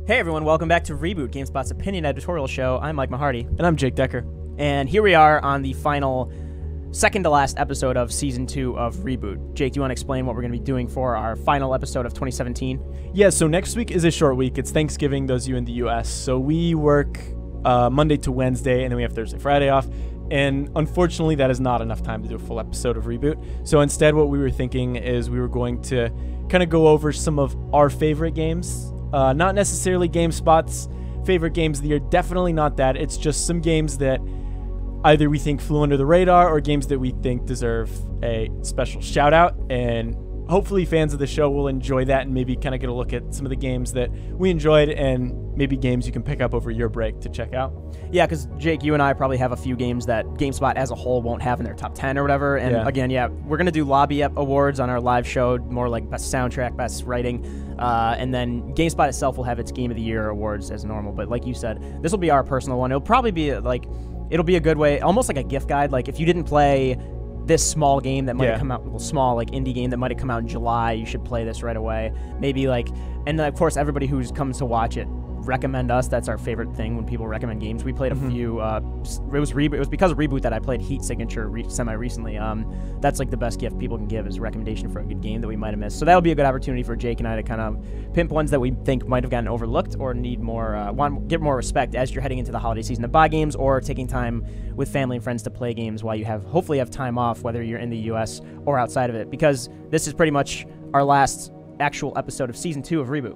Hey everyone, welcome back to Reboot, GameSpot's opinion editorial show. I'm Mike Mahardy. And I'm Jake Dekker. And here we are on the final, second to last episode of Season 2 of Reboot. Jake, do you want to explain what we're going to be doing for our final episode of 2017? Yeah, so next week is a short week. It's Thanksgiving, those of you in the U.S. So we work Monday to Wednesday, and then we have Thursday, Friday off. And unfortunately, that is not enough time to do a full episode of Reboot. So instead, what we were thinking is we were going to kind of go over some of our favorite games. Not necessarily GameSpot's favorite games of the year. Definitely not that. It's just some games that either we think flew under the radar or games that we think deserve a special shout out. And hopefully fans of the show will enjoy that and maybe kind of get a look at some of the games that we enjoyed and maybe games you can pick up over your break to check out. Yeah, because Jake, you and I probably have a few games that GameSpot as a whole won't have in their top 10 or whatever. And again, we're going to do lobby awards on our live show, more like best soundtrack, best writing. And then GameSpot itself will have its Game of the Year awards as normal. But like you said, this will be our personal one. It'll probably be it'll be a good way, almost like a gift guide. Like if you didn't play this small game that might have come out, small like indie game that might have come out in July, you should play this right away. Maybe and then of course everybody who comes to watch it, recommend us. That's our favorite thing when people recommend games. We played a few. It was because of Reboot that I played Heat Signature semi recently. That's like the best gift people can give is a recommendation for a good game that we might have missed. So that'll be a good opportunity for Jake and I to kind of pimp ones that we think might have gotten overlooked or need more, get more respect as you're heading into the holiday season to buy games or taking time with family and friends to play games while you hopefully have time off, whether you're in the U.S. or outside of it. Because this is pretty much our last actual episode of Season 2 of Reboot.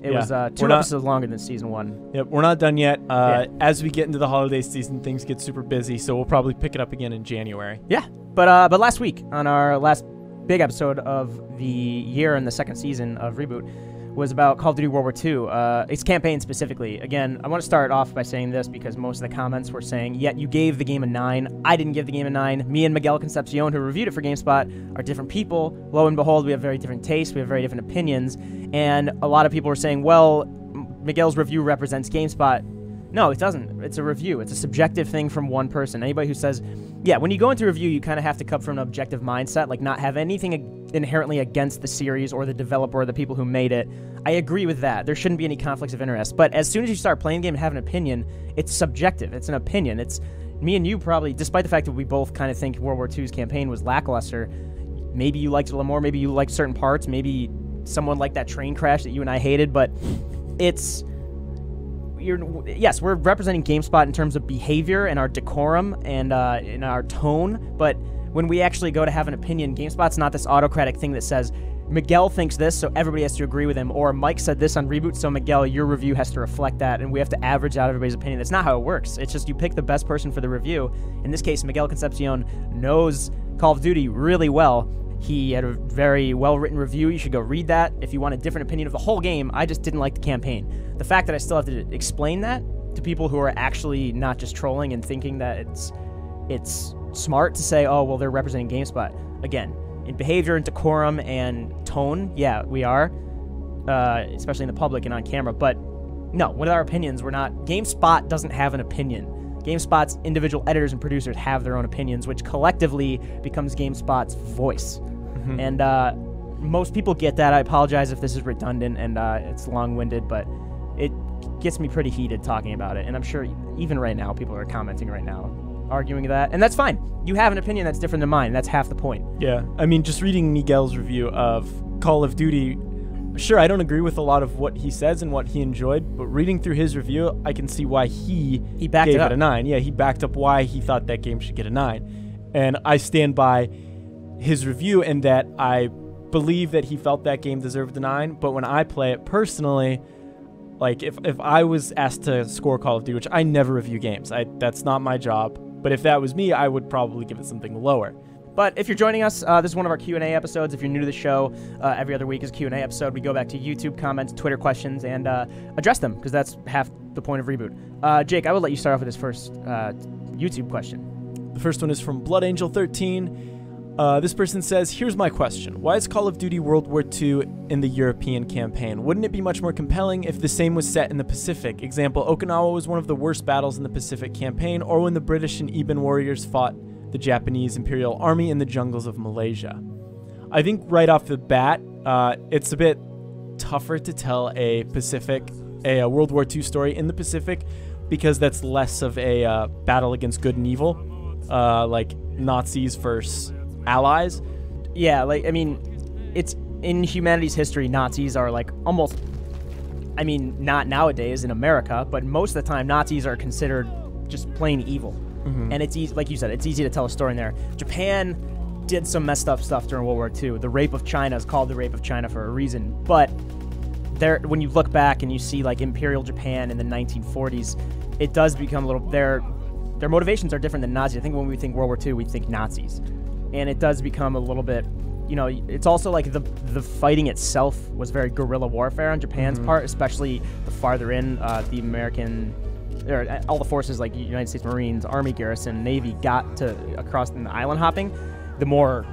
It was 2 episodes longer than Season 1. Yep, we're not done yet. As we get into the holiday season, things get super busy, so we'll probably pick it up again in January. Yeah, but last week, on our last big episode of the year and the second season of Reboot, was about Call of Duty World War II, its campaign specifically. Again, I want to start off by saying this because most of the comments were saying, you gave the game a 9. I didn't give the game a 9. Me and Miguel Concepcion, who reviewed it for GameSpot, are different people. Lo and behold, we have very different tastes. We have very different opinions. And a lot of people were saying, well, Miguel's review represents GameSpot. No, it doesn't. It's a review. It's a subjective thing from one person. Anybody who says, when you go into review, you kind of have to come from an objective mindset, like not have anything inherently against the series or the developer or the people who made it. I agree with that. There shouldn't be any conflicts of interest. But as soon as you start playing the game and have an opinion, it's subjective. It's an opinion. It's me and you probably, despite the fact that we both kind of think World War II's campaign was lackluster, maybe you liked it a little more, maybe you liked certain parts, maybe someone liked that train crash that you and I hated, but yes, we're representing GameSpot in terms of behavior and our decorum and in our tone, but when we actually go to have an opinion, GameSpot's not this autocratic thing that says, Miguel thinks this, so everybody has to agree with him, or Mike said this on Reboot, so Miguel, your review has to reflect that, and we have to average out everybody's opinion. That's not how it works. It's just you pick the best person for the review. In this case, Miguel Concepcion knows Call of Duty really well. He had a very well-written review. You should go read that. If you want a different opinion of the whole game, I just didn't like the campaign. The fact that I still have to explain that to people who are actually not just trolling and thinking that it's smart to say, oh, well, they're representing GameSpot. Again, in behavior and decorum and tone, we are, especially in the public and on camera. But no, with our opinions, we're not. GameSpot doesn't have an opinion. GameSpot's individual editors and producers have their own opinions, which collectively becomes GameSpot's voice. And most people get that. I apologize if this is redundant and it's long-winded, but it gets me pretty heated talking about it. And I'm sure even right now, people are commenting right now, arguing that. And that's fine. You have an opinion that's different than mine. That's half the point. Yeah. I mean, just reading Miguel's review of Call of Duty, sure, I don't agree with a lot of what he says and what he enjoyed, but reading through his review, I can see why he backed gave it a 9. Yeah, he backed up why he thought that game should get a 9. And I stand by his review in that I believe that he felt that game deserved a 9, but when I play it personally, like if I was asked to score Call of Duty, which I never review games, that's not my job, but if that was me, I would probably give it something lower. But if you're joining us, this is one of our Q&A episodes. If you're new to the show, every other week is a Q&A episode. We go back to YouTube comments, Twitter questions, and address them, because that's half the point of Reboot. Jake, I will let you start off with this first YouTube question. The first one is from Blood Angel 13. This person says, here's my question. Why is Call of Duty World War II in the European campaign? Wouldn't it be much more compelling if the same was set in the Pacific? Example, Okinawa was one of the worst battles in the Pacific campaign, or when the British and Iban warriors fought the Japanese Imperial Army in the jungles of Malaysia. I think right off the bat, it's a bit tougher to tell a Pacific a World War II story in the Pacific, because that's less of a battle against good and evil, like Nazis versus allies. Yeah, like, I mean, it's in humanity's history, Nazis are like almost, I mean, not nowadays in America, but most of the time Nazis are considered just plain evil. And it's easy, like you said, it's easy to tell a story in there. Japan did some messed up stuff during World War II. The Rape of China is called the Rape of China for a reason, but there, when you look back and you see like Imperial Japan in the 1940s, it does become a little, their motivations are different than Nazis. I think when we think World War II, we think Nazis. And it does become a little bit, you know, it's also like the fighting itself was very guerrilla warfare on Japan's part, especially the farther in the American, or all the forces like United States Marines, Army garrison, Navy got to across in the island hopping, the more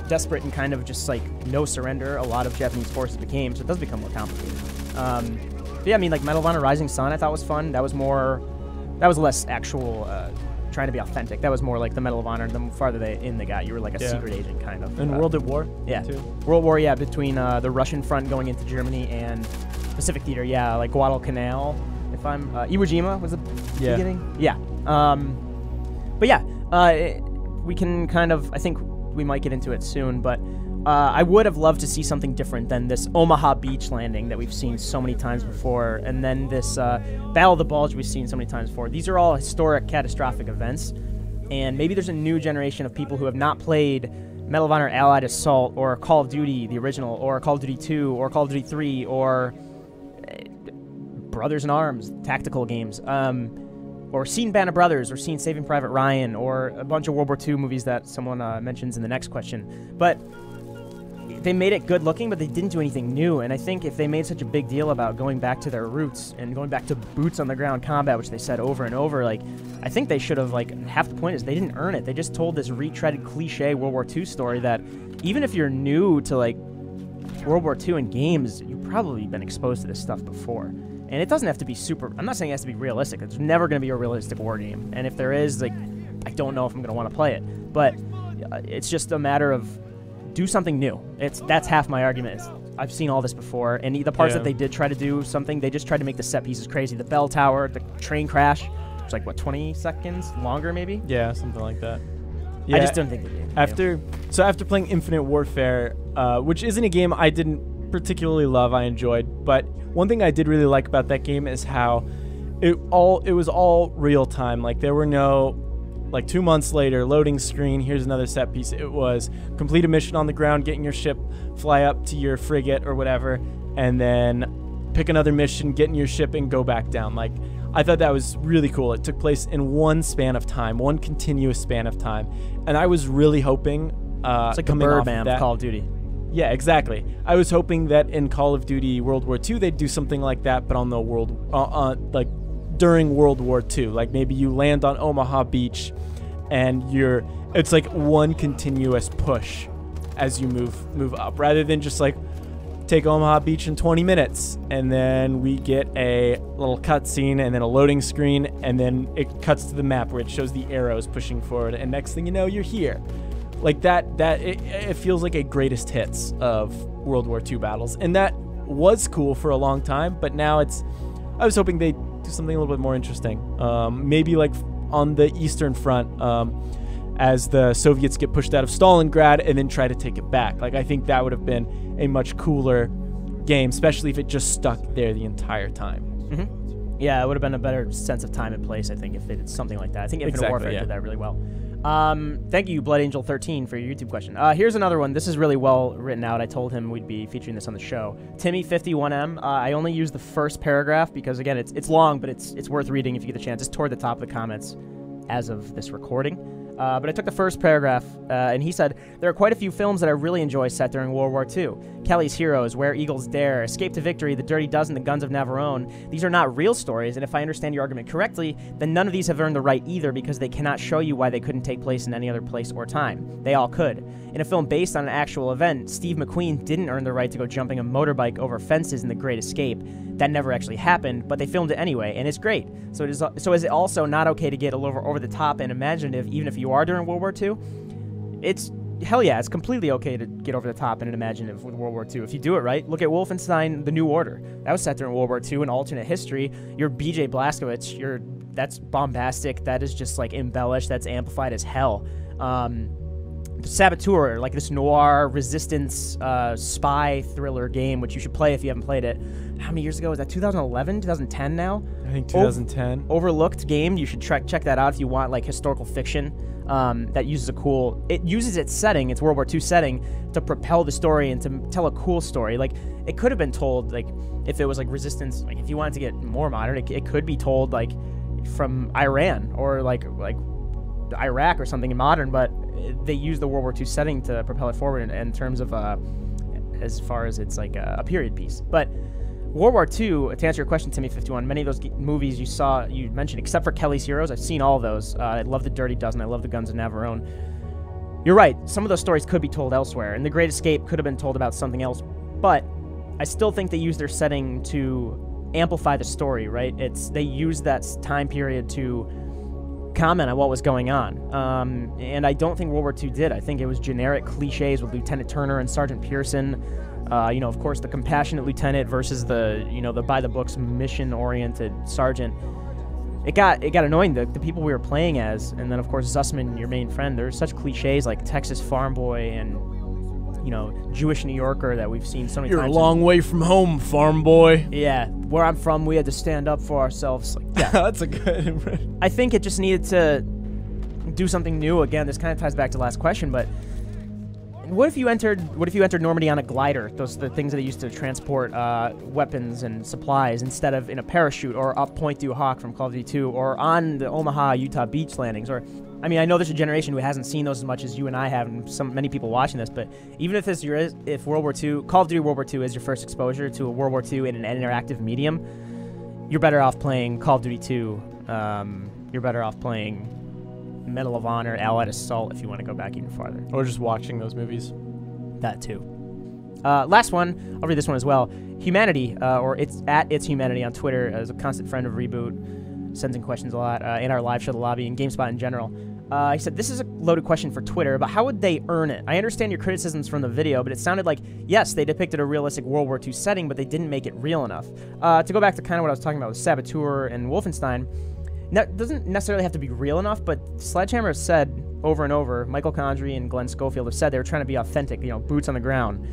desperate and kind of just like no surrender a lot of Japanese forces became, so it does become more complicated. But yeah, I mean, like Medal of Honor Rising Sun I thought was fun. That was less actual trying to be authentic. That was more like the Medal of Honor. The farther they got, you were like a secret agent kind of. And World at War? Yeah. Too. World War, yeah, between the Russian front going into Germany and Pacific Theater, yeah, like Guadalcanal, if I'm, Iwo Jima was the beginning? Yeah. But yeah, we can kind of, I think we might get into it soon, but I would have loved to see something different than this Omaha Beach landing that we've seen so many times before, and then this Battle of the Bulge we've seen so many times before. These are all historic, catastrophic events, and maybe there's a new generation of people who have not played Medal of Honor Allied Assault, or Call of Duty, the original, or Call of Duty 2, or Call of Duty 3, or Brothers in Arms, tactical games, or seen Band of Brothers, or seen Saving Private Ryan, or a bunch of World War II movies that someone mentions in the next question. But they made it good looking, but they didn't do anything new. And I think if they made such a big deal about going back to their roots and going back to boots on the ground combat, which they said over and over, like, I think they should have, like, half the point is they didn't earn it. They just told this retreaded cliche World War II story that even if you're new to, like, World War II in games, you've probably been exposed to this stuff before. And it doesn't have to be super, I'm not saying it has to be realistic. It's never going to be a realistic war game. And if there is, like, I don't know if I'm going to want to play it. But it's just a matter of do something new. That's half my argument. I've seen all this before, and the parts that they did try to do something, they just tried to make the set pieces crazy. The bell tower, the train crash, it's like, what, 20 seconds longer maybe? Yeah, something like that. Yeah. I just don't think they did. After playing Infinite Warfare, which isn't a game I didn't particularly love, I enjoyed, but one thing I did really like about that game is how it was all real time. Like, there were no, like, 2 months later, loading screen, here's another set piece. It was complete a mission on the ground, getting your ship, fly up to your frigate or whatever, and then pick another mission, get in your ship, and go back down. Like, I thought that was really cool. It took place in one span of time, one continuous span of time. And I was really hoping, it's like the Birdman of Call of Duty. Yeah, exactly. I was hoping that in Call of Duty World War II, they'd do something like that, but on the like, during World War II. Like, maybe you land on Omaha Beach and it's like one continuous push as you move up, rather than just like take Omaha Beach in 20 minutes and then we get a little cutscene and then a loading screen and then it cuts to the map where it shows the arrows pushing forward, and next thing you know, you're here. Like it feels like a greatest hits of World War II battles, and that was cool for a long time, but now I was hoping they'd do something a little bit more interesting. Maybe like on the Eastern Front, as the Soviets get pushed out of Stalingrad and then try to take it back. Like, I think that would have been a much cooler game, especially if it just stuck there the entire time. Yeah, it would have been a better sense of time and place, I think, if it did something like that. I think Infinite Warfare did that really well. Thank you, Blood Angel 13, for your YouTube question. Here's another one. This is really well written out. I told him we'd be featuring this on the show. Timmy51M. I only used the first paragraph because, again, it's long, but it's worth reading if you get the chance. It's toward the top of the comments as of this recording. But I took the first paragraph, and he said, there are quite a few films that I really enjoy set during World War II. Kelly's Heroes, Where Eagles Dare, Escape to Victory, The Dirty Dozen, The Guns of Navarone. These are not real stories, and if I understand your argument correctly, then none of these have earned the right either because they cannot show you why they couldn't take place in any other place or time. They all could. In a film based on an actual event, Steve McQueen didn't earn the right to go jumping a motorbike over fences in The Great Escape. That never actually happened, but they filmed it anyway, and it's great. So is it also not okay to get a little over the top and imaginative even if you are during World War II? It's hell yeah, it's completely okay to get over the top in an imaginative with World War II. If you do it right, look at Wolfenstein: The New Order. That was set during World War II, an alternate history. You're B.J. Blazkowicz. That's bombastic. That is just like embellished. That's amplified as hell. Saboteur, like this noir resistance spy thriller game, which you should play if you haven't played it. How many years ago was that? 2011, 2010 now? I think 2010. Overlooked game. You should check that out if you want like historical fiction that uses it uses its setting, its World War II setting, to propel the story and to tell a cool story. Like, it could have been told, like, if it was like resistance, like if you wanted to get more modern, it could be told like from Iran or like Iraq or something modern, but they use the World War II setting to propel it forward in terms of as far as it's like a period piece. But World War II, to answer your question, Timmy51, many of those movies you mentioned, except for Kelly's Heroes, I've seen all of those. I love The Dirty Dozen. I love The Guns of Navarone. You're right. Some of those stories could be told elsewhere, and The Great Escape could have been told about something else. But I still think they use their setting to amplify the story, right? They use that time period to comment on what was going on. And I don't think World War II did. I think it was generic cliches with Lieutenant Turner and Sergeant Pearson. Of course, the compassionate lieutenant versus the by-the-books, mission-oriented sergeant. It got annoying, the people we were playing as. And then, of course, Zussman, your main friend. There's such cliches like Texas farm boy and, Jewish New Yorker that we've seen so many times. You're a long way from home, farm boy. Yeah, where I'm from, we had to stand up for ourselves. Like, yeah. That's a good impression. I think it just needed to do something new. Again, this kind of ties back to the last question, but what if you entered Normandy on a glider? Those are the things that they used to transport weapons and supplies, instead of in a parachute or up Point Du Hoc from Call of Duty 2, or on the Omaha, Utah beach landings. Or, I mean, I know there's a generation who hasn't seen those as much as you and I have, and many people watching this. But even if World War II, Call of Duty World War II is your first exposure to a World War II in an interactive medium, you're better off playing Call of Duty 2. You're better off playing Medal of Honor, Allied Assault, if you want to go back even farther. Or just watching those movies. That too. Last one, I'll read this one as well. Humanity, or it's Humanity on Twitter, as a constant friend of Reboot, sends in questions a lot, in our live show, The Lobby, and GameSpot in general. He said, this is a loaded question for Twitter, but how would they earn it? I understand your criticisms from the video, but it sounded like, yes, they depicted a realistic World War II setting, but they didn't make it real enough. To go back to kind of what I was talking about with Saboteur and Wolfenstein, now, it doesn't necessarily have to be real enough, but Sledgehammer has said over and over, Michael Condrey and Glenn Schofield have said they were trying to be authentic, boots on the ground.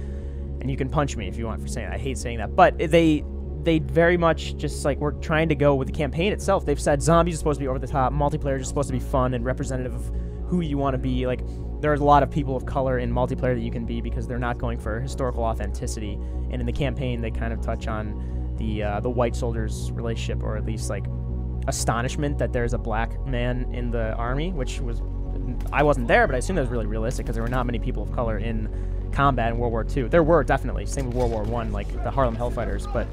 And you can punch me if you want for saying that. I hate saying that. But they very much just like were trying to go with the campaign itself. They've said zombies are supposed to be over the top, multiplayer is supposed to be fun and representative of who you want to be. Like, there's a lot of people of color in multiplayer that you can be because they're not going for historical authenticity. And in the campaign, they kind of touch on the white soldiers' relationship, or at least like astonishment that there's a black man in the army, which was, I wasn't there, but I assume that was really realistic because there were not many people of color in combat in World War II. There were, definitely, same with World War I, like the Harlem Hellfighters, but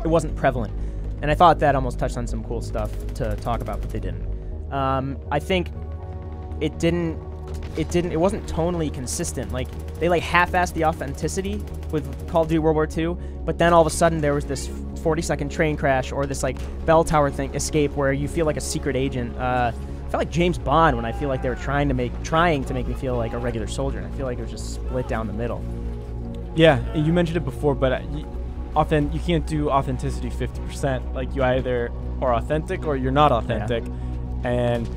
it wasn't prevalent. And I thought that almost touched on some cool stuff to talk about, but they didn't. I think it wasn't tonally consistent. Like, they like half-assed the authenticity with Call of Duty World War II, but then all of a sudden there was this 40-second train crash or this like bell tower thing escape where you feel like a secret agent. I felt like James Bond when I feel like they were trying to make me feel like a regular soldier. And I feel like it was just split down the middle. Yeah, you mentioned it before, but you can't do authenticity 50%. Like, you either are authentic or you're not authentic. Yeah. And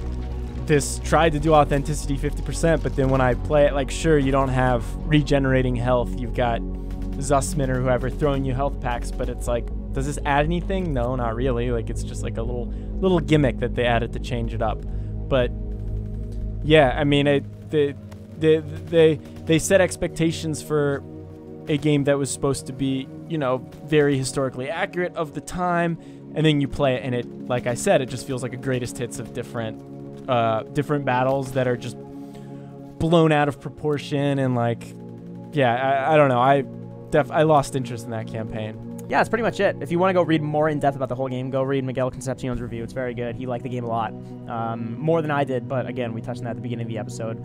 this tried to do authenticity 50%, but then when I play it, like, sure, you don't have regenerating health. You've got Zussman or whoever throwing you health packs, but it's like, does this add anything? No, not really. Like, it's just like a little gimmick that they added to change it up. But yeah, I mean, they set expectations for a game that was supposed to be, very historically accurate of the time, and then you play it, and it, like I said, it just feels like a greatest hits of different battles that are just blown out of proportion, and like, yeah, I don't know. I lost interest in that campaign. Yeah, that's pretty much it. If you want to go read more in depth about the whole game, go read Miguel Concepcion's review. It's very good. He liked the game a lot, more than I did. But again, we touched on that at the beginning of the episode.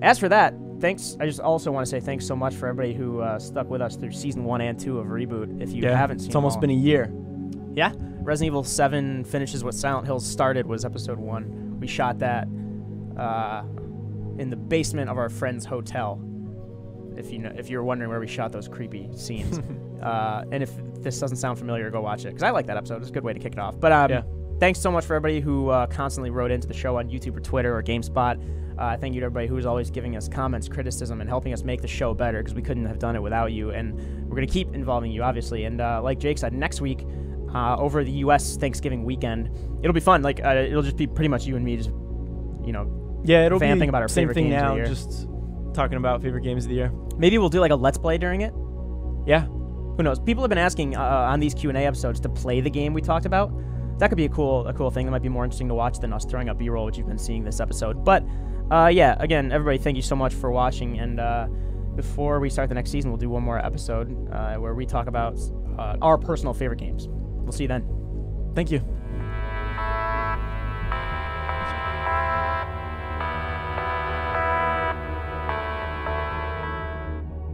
As for that, thanks. I just also want to say thanks so much for everybody who stuck with us through season 1 and 2 of Reboot. If you haven't seen, it's almost been a year. Yeah, Resident Evil 7 finishes what Silent Hill started. Was episode 1. We shot that in the basement of our friend's hotel. If you're wondering where we shot those creepy scenes, and if this doesn't sound familiar, go watch it because I like that episode. It's a good way to kick it off. But thanks so much for everybody who constantly wrote into the show on YouTube or Twitter or GameSpot. Thank you to everybody who is always giving us comments, criticism, and helping us make the show better because we couldn't have done it without you. And we're going to keep involving you, obviously. And like Jake said, next week, over the U.S. Thanksgiving weekend, it'll be fun. Like, it'll just be pretty much you and me just, it'll vamping be about our same favorite thing games now, of the year. just talking about favorite games of the year. Maybe we'll do like a Let's Play during it. Yeah. Who knows? People have been asking on these Q&A episodes to play the game we talked about. That could be a cool thing. That might be more interesting to watch than us throwing up B-roll, which you've been seeing this episode. But again, everybody, thank you so much for watching. And before we start the next season, we'll do one more episode where we talk about our personal favorite games. We'll see you then. Thank you.